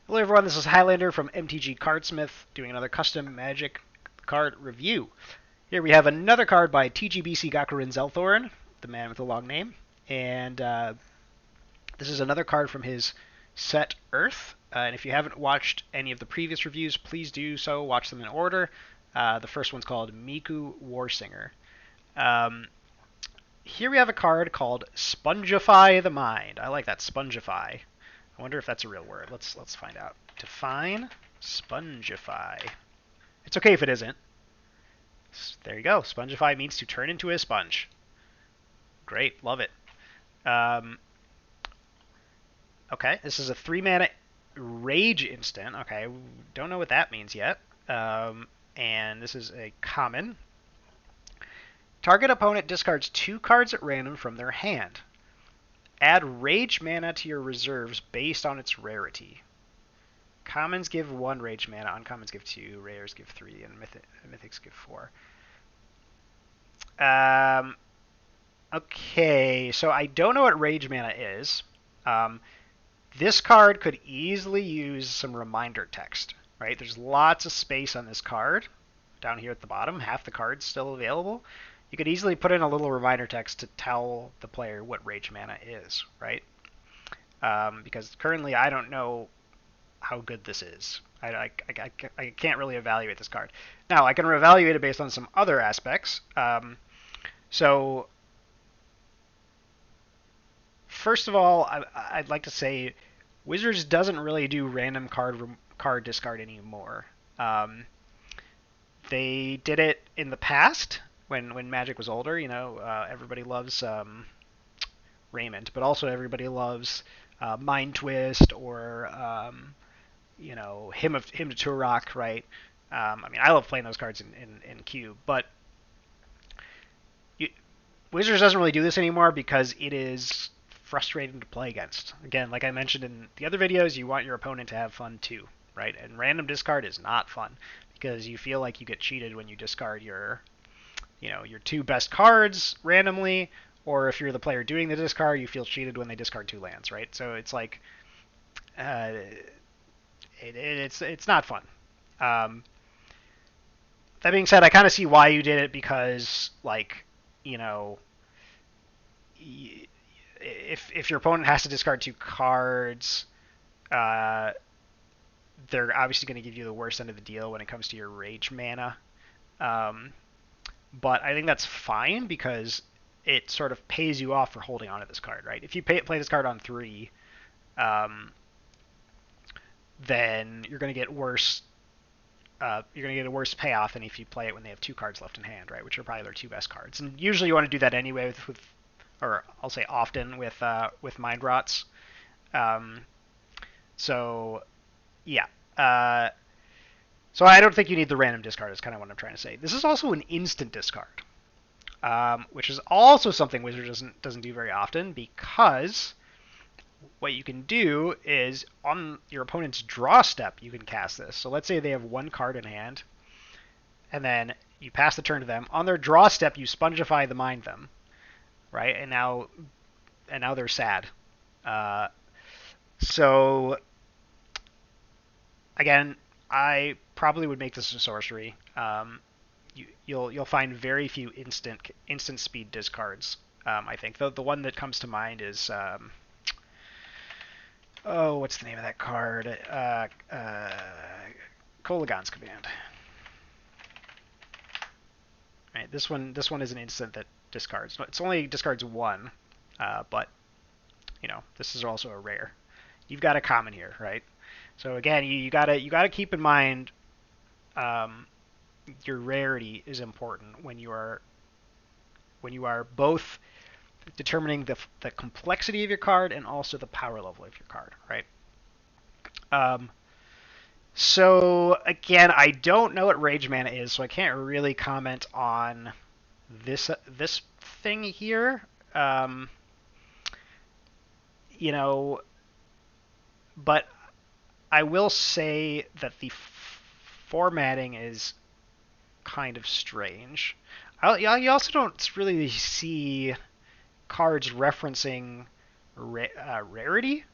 Hello everyone, this is Highlander from MTG Cardsmith doing another custom Magic card review. Here we have another card by TGBCGakurenZelthorn, the man with the long name, and this is another card from his set Earth. And if you haven't watched any of the previous reviews, please do so. Watch them in order. The first one's called Miku Warsinger. Um, Here we have a card called Spongify the Mind. I like that, Spongify. I wonder if that's a real word. Let's find out. Define Spongify. It's okay if it isn't. There you go. Spongify means to turn into a sponge. Great, love it. Um, okay, this is a 3-mana Rage instant. Okay, don't know what that means yet. And this is a common. Target opponent discards 2 cards at random from their hand. Add Rage mana to your reserves based on its rarity. Commons give 1 Rage mana, uncommons give 2, rares give 3, and mythics give 4. Okay, so I don't know what Rage mana is. This card could easily use some reminder text, right? There's lots of space on this card. Down here at the bottom, half the card's still available. You could easily put in a little reminder text to tell the player what Rage mana is, right? Because currently I don't know how good this is. I can't really evaluate this card. Now, I can evaluate it based on some other aspects. So, first of all, I'd like to say Wizards doesn't really do random card discard anymore. They did it in the past when Magic was older. You know, everybody loves Raymond, but also everybody loves Mind Twist or Hymn to Turok, right? I mean, I love playing those cards in Cube, but Wizards doesn't really do this anymore because it is frustrating to play against. Again, like I mentioned in the other videos, you want your opponent to have fun too, right? And random discard is not fun because you feel like you get cheated when you discard your 2 best cards randomly, or if you're the player doing the discard, you feel cheated when they discard 2 lands, right? So it's like it's not fun. That being said, I kind of see why you did it because, like, if your opponent has to discard 2 cards, they're obviously going to give you the worst end of the deal when it comes to your Rage mana. But I think that's fine because it sort of pays you off for holding on to this card, right? If you play this card on 3, then you're going to get worse. You're going to get a worse payoff than if you play it when they have 2 cards left in hand, right? Which are probably their 2 best cards. And usually you want to do that anyway or I'll say often with Mind Rots. So yeah. So I don't think you need the random discard. Is kind of what I'm trying to say. This is also an instant discard, which is also something Wizard doesn't do very often because what you can do is on your opponent's draw step, you can cast this. So let's say they have 1 card in hand, and then you pass the turn to them. On their draw step, you Spongify the Mind them, right? And now they're sad. So again, I probably would make this a sorcery. You'll find very few instant speed discards. I think the one that comes to mind is what's the name of that card? Kolaghan's Command. Right, this one is an instant that discards. It's only discards 1, but this is also a rare. You've got a common here, right? So again, you gotta keep in mind your rarity is important when you are both determining the complexity of your card and also the power level of your card, right? So again, I don't know what Rage Mana is, so I can't really comment on this thing here. But I will say that the formatting is kind of strange. You also don't really see cards referencing rarity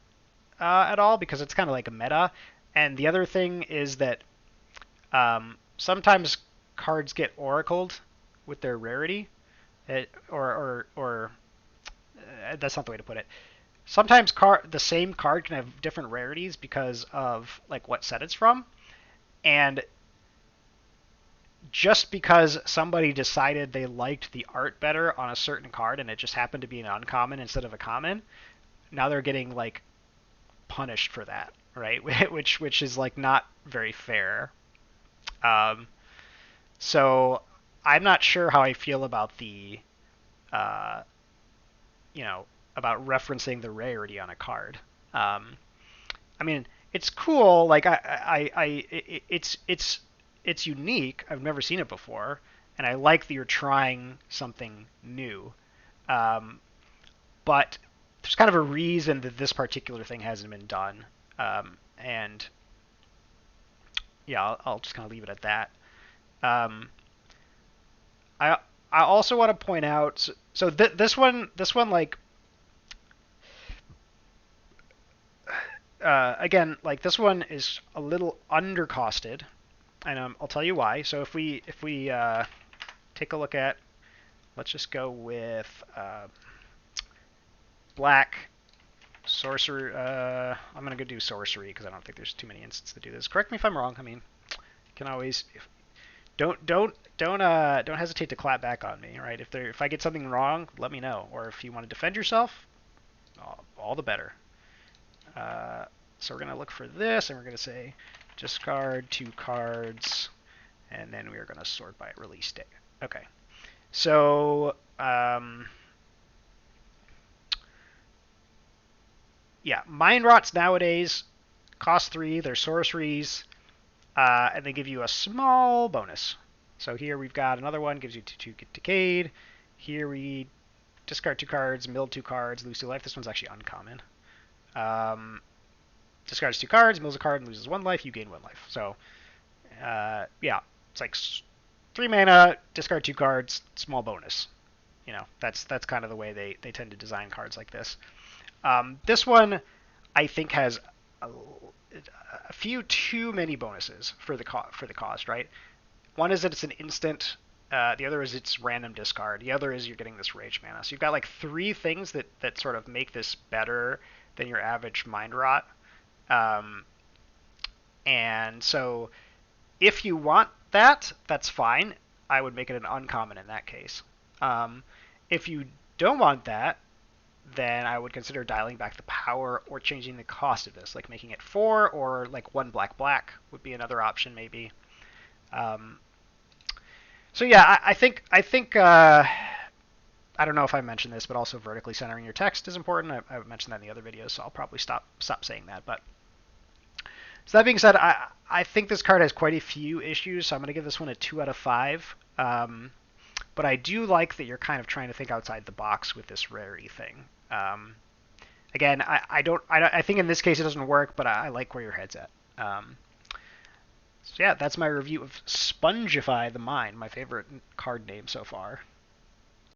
at all because it's kind of like a meta. And the other thing is that sometimes cards get oracled with their rarity, or that's not the way to put it. Sometimes the same card can have different rarities because of like what set it's from, and just because somebody decided they liked the art better on a certain card and it just happened to be an uncommon instead of a common, now they're getting like punished for that, right? which is like not very fair. Um, so I'm not sure how I feel about the uh, you know about referencing the rarity on a card. Um, I mean, it's cool. Like it's unique. I've never seen it before, and I like that you're trying something new. Um, but there's kind of a reason that this particular thing hasn't been done, and yeah, I'll just kind of leave it at that. Um, I I also want to point out so this one like again like this one is a little undercosted, and I'll tell you why. So if we take a look at, let's just go with black sorcery. I'm gonna go do sorcery because I don't think there's too many instances to do this. Correct me if I'm wrong. I mean, you can always don't hesitate to clap back on me, right? If I get something wrong, let me know. Or if you want to defend yourself, all the better. So we're gonna look for this, and we're gonna say discard 2 cards, and then we are gonna sort by release date. Okay. So yeah, mind rots nowadays cost 3. They're sorceries, and they give you a small bonus. So here we've got another one, gives you 2 get decayed. Here we discard 2 cards, mill 2 cards, lose 2 life. This one's actually uncommon. Discards 2 cards, mills a card, and loses 1 life. You gain 1 life. So yeah, it's like 3 mana, discard 2 cards, small bonus. That's kind of the way they tend to design cards like this. This one, I think, has a few too many bonuses for the cost, right? One is that it's an instant. The other is it's random discard. The other is you're getting this rage mana. So you've got like 3 things that sort of make this better than your average mind rot. And so if you want that, that's fine. I would make it an uncommon in that case. If you don't want that, then I would consider dialing back the power or changing the cost of this, like making it 4 or like 1 black would be another option maybe. So yeah, I think I don't know if I mentioned this, but also vertically centering your text is important. I mentioned that in the other videos, so I'll probably stop saying that. But so that being said, I think this card has quite a few issues, so I'm going to give this one a 2 out of 5. But I do like that you're kind of trying to think outside the box with this rarity thing. Again, I think in this case it doesn't work, but I like where your head's at. So yeah, that's my review of Spongify the Mind, my favorite card name so far.